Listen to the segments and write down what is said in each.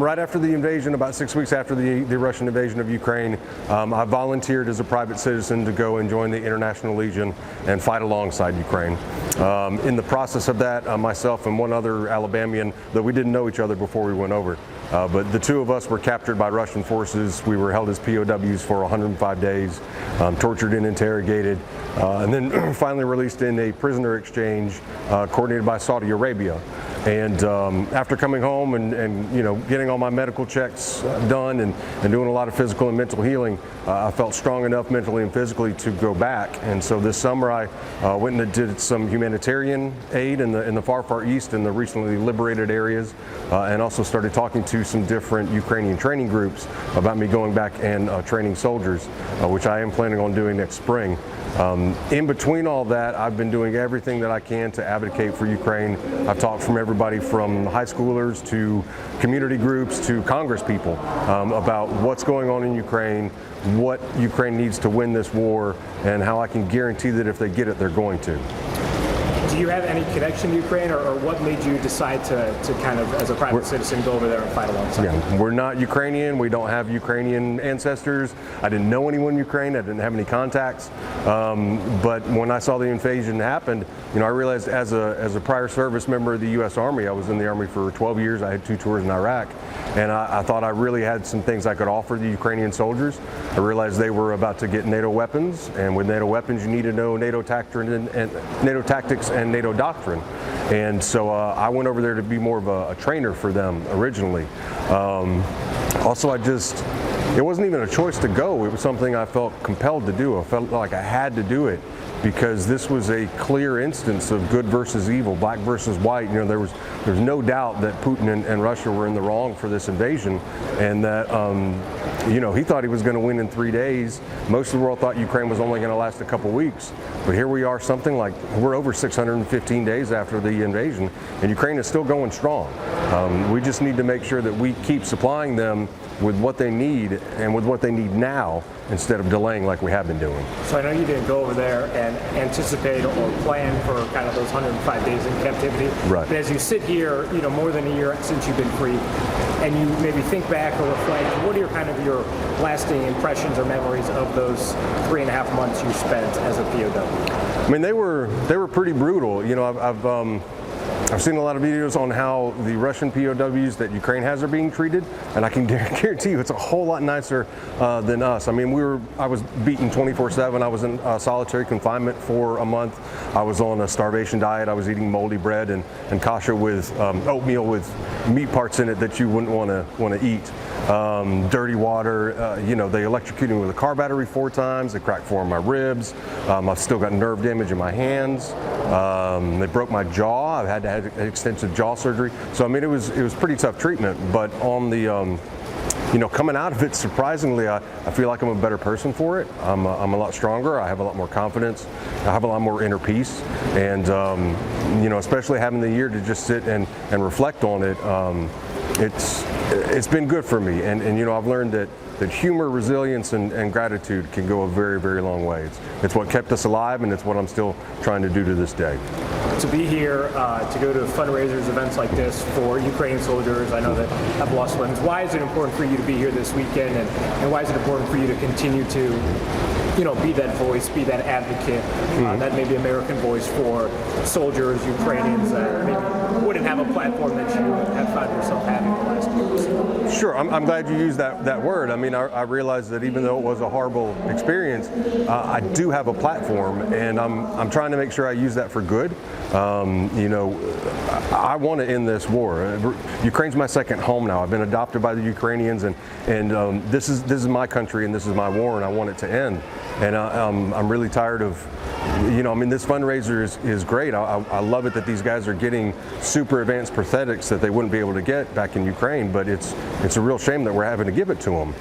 Right after the invasion, about 6 weeks after the Russian invasion of Ukraine, I volunteered as a private citizen to go and join the International Legion and fight alongside Ukraine. In the process of that, myself and one other Alabamian, though we didn't know each other before we went over, but the two of us were captured by Russian forces. We were held as POWs for 105 days, tortured and interrogated, and then finally released in a prisoner exchange coordinated by Saudi Arabia. And after coming home and getting all my medical checks done and doing a lot of physical and mental healing, I felt strong enough mentally and physically to go back. And so this summer I went and did some humanitarian aid in the far east in the recently liberated areas, and also started talking to some different Ukrainian training groups about me going back and training soldiers, which I am planning on doing next spring. In between all that, I've been doing everything that I can to advocate for Ukraine. I've talked from everybody from high schoolers to community groups to Congress people about what's going on in Ukraine, what Ukraine needs to win this war, and how I can guarantee that if they get it, they're going to. Do you have any connection to Ukraine, or what made you decide to kind of, as a private citizen, go over there and fight alongside? Yeah, we're not Ukrainian. We don't have Ukrainian ancestors. I didn't know anyone in Ukraine. I didn't have any contacts. But when I saw the invasion happen, I realized as a prior service member of the U.S. Army, I was in the Army for 12 years. I had 2 tours in Iraq. And I thought I really had some things I could offer the Ukrainian soldiers. I realized they were about to get NATO weapons, and with NATO weapons, you need to know NATO tactics and NATO doctrine. And so I went over there to be more of a trainer for them originally. Also, it wasn't even a choice to go. It was something I felt compelled to do. I felt like I had to do it, because this was a clear instance of good versus evil, black versus white. There's no doubt that Putin and Russia were in the wrong for this invasion, and that he thought he was going to win in 3 days. Most of the world thought Ukraine was only going to last a couple weeks, but here we are, we're over 615 days after the invasion, and Ukraine is still going strong. We just need to make sure that we keep supplying them with what they need and with what they need now, instead of delaying like we have been doing. So I know you didn't go over there and anticipate or plan for kind of those 105 days in captivity. Right. But as you sit here, more than a year since you've been free, and you maybe think back or reflect, what are your lasting impressions or memories of those 3.5 months you spent as a POW? I mean, they were pretty brutal. I've seen a lot of videos on how the Russian POWs that Ukraine has are being treated, and I can guarantee you it's a whole lot nicer than us. I mean, I was beaten 24/7. I was in solitary confinement for a month. I was on a starvation diet. I was eating moldy bread and kasha with oatmeal with meat parts in it that you wouldn't want to eat. Dirty water. They electrocuted me with a car battery 4 times. They cracked 4 of my ribs. I've still got nerve damage in my hands. They broke my jaw. I've had to have extensive jaw surgery. So I mean, it was pretty tough treatment. But on the coming out of it, surprisingly, I feel like I'm a better person for it. I'm a lot stronger. I have a lot more confidence. I have a lot more inner peace. And especially having the year to just sit and reflect on it, it's been good for me. And I've learned that humor, resilience, and gratitude can go a very, very long way. It's what kept us alive, and it's what I'm still trying to do to this day. To be here, to go to fundraisers, events like this for Ukrainian soldiers, I know that have lost ones. Why is it important for you to be here this weekend, and why is it important for you to continue to be that voice, be that advocate, that maybe American voice for soldiers, Ukrainians that maybe wouldn't have a platform that you have found yourself having the last years? Sure, I'm glad you used that word. I mean, I realize that even though it was a horrible experience, I do have a platform, and I'm trying to make sure I use that for good. I want to end this war. Ukraine's my second home now. I've been adopted by the Ukrainians, and this is my country, and this is my war, and I want it to end. And I'm really tired of, this fundraiser is great. I love it that these guys are getting super advanced prosthetics that they wouldn't be able to get back in Ukraine, but it's a real shame that we're having to give it to them.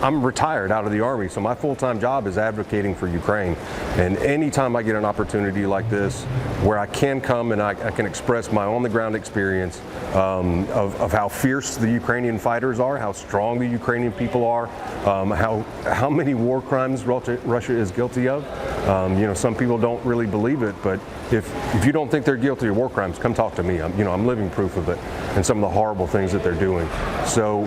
I'm retired out of the Army, so my full-time job is advocating for Ukraine. And anytime I get an opportunity like this, where I can come and I can express my on-the-ground experience of how fierce the Ukrainian fighters are, how strong the Ukrainian people are, how many war crimes Russia is guilty of, Some people don't really believe it, but if you don't think they're guilty of war crimes, come talk to me. I'm living proof of it and some of the horrible things that they're doing. So,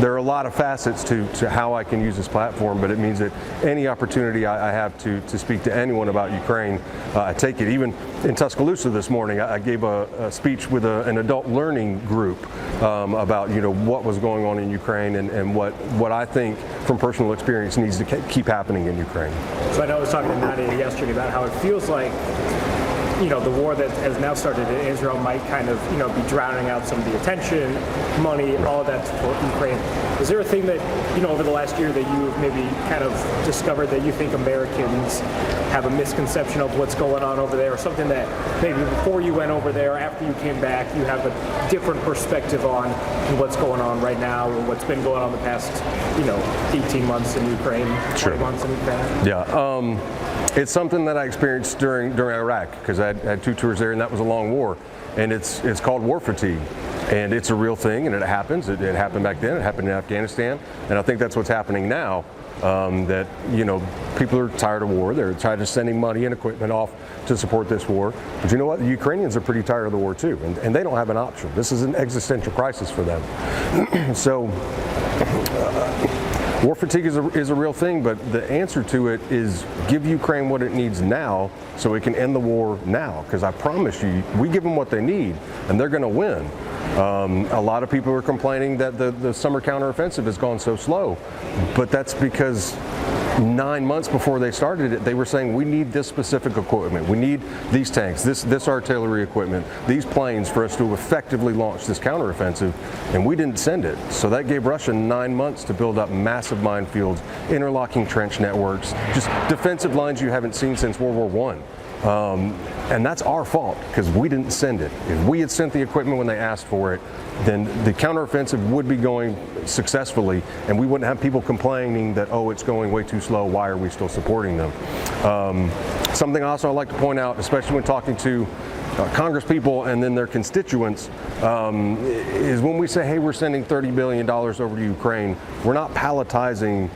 there are a lot of facets to how I can use this platform, but it means that any opportunity I have to speak to anyone about Ukraine, I take it. Even in Tuscaloosa this morning, I gave a speech with an adult learning group about what was going on in Ukraine and what I think from personal experience needs to keep happening in Ukraine. So I know I was talking to Nadia yesterday about how it feels like the war that has now started in Israel might kind of, be drowning out some of the attention, money, all of that for Ukraine. Is there a thing that, over the last year that you've maybe kind of discovered that you think Americans have a misconception of what's going on over there, or something that maybe before you went over there, after you came back, you have a different perspective on what's going on right now, or what's been going on the past, 18 months in Ukraine, 20 months in Ukraine? Yeah. It's something that I experienced during Iraq, because I had 2 tours there, and that was a long war. And it's called war fatigue. And it's a real thing, and it happens. It happened back then. It happened in Afghanistan. And I think that's what's happening now, that, people are tired of war. They're tired of sending money and equipment off to support this war. But you know what? The Ukrainians are pretty tired of the war, too. And they don't have an option. This is an existential crisis for them. So war fatigue is a real thing, but the answer to it is give Ukraine what it needs now so it can end the war now. Because I promise you, we give them what they need, and they're going to win. A lot of people are complaining that the summer counteroffensive has gone so slow, but that's because 9 months before they started it, they were saying we need this specific equipment, we need these tanks, this artillery equipment, these planes for us to effectively launch this counteroffensive, and we didn't send it. So that gave Russia 9 months to build up massive minefields, interlocking trench networks, just defensive lines you haven't seen since World War I. And that's our fault, because we didn't send it. If we had sent the equipment when they asked for it, then the counteroffensive would be going successfully, and we wouldn't have people complaining that, oh, it's going way too slow, why are we still supporting them? Something also I'd like to point out, especially when talking to Congress people and then their constituents, is when we say, hey, we're sending $30 billion over to Ukraine, we're not palletizing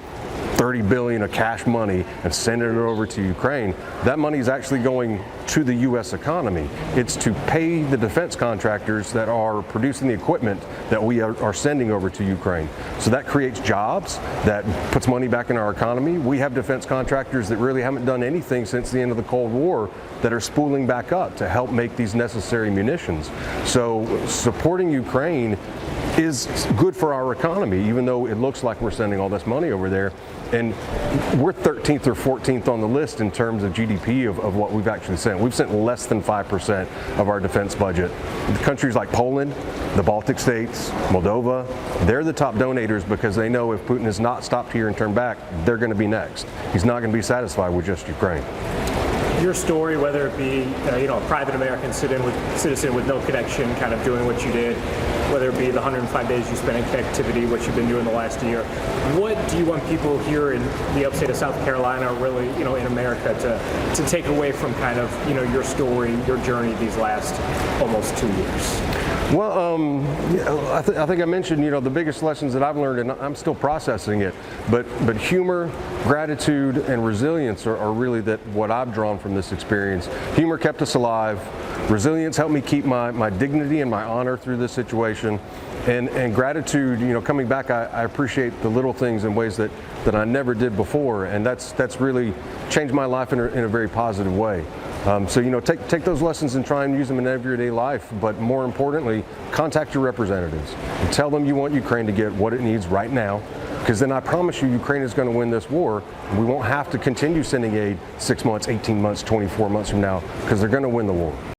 $30 billion of cash money and sending it over to Ukraine. That money is actually going to the U.S. economy. It's to pay the defense contractors that are producing the equipment that we are sending over to Ukraine. So that creates jobs, that puts money back in our economy. We have defense contractors that really haven't done anything since the end of the Cold War that are spooling back up to help make these necessary munitions. So supporting Ukraine is good for our economy, even though it looks like we're sending all this money over there. And we're 13th or 14th on the list in terms of GDP of what we've actually sent. We've sent less than 5% of our defense budget. Countries like Poland, the Baltic states, Moldova, they're the top donators because they know if Putin is not stopped here and turned back, they're going to be next. He's not going to be satisfied with just Ukraine. Your story, whether it be a private American citizen with no connection, kind of doing what you did, whether it be the 105 days you spent in captivity, what you've been doing the last year, what do you want people here in the upstate of South Carolina, or really in America, to take away from kind of your story, your journey these last almost 2 years? Well, I think I mentioned, the biggest lessons that I've learned, and I'm still processing it, but humor, gratitude, and resilience are really what I've drawn from this experience. Humor kept us alive. Resilience helped me keep my dignity and my honor through this situation. And gratitude, coming back, I appreciate the little things in ways that I never did before, and that's really changed my life in a very positive way. So take those lessons and try and use them in everyday life, but more importantly, contact your representatives and tell them you want Ukraine to get what it needs right now, because then I promise you Ukraine is going to win this war, and we won't have to continue sending aid 6 months, 18 months, 24 months from now, because they're going to win the war.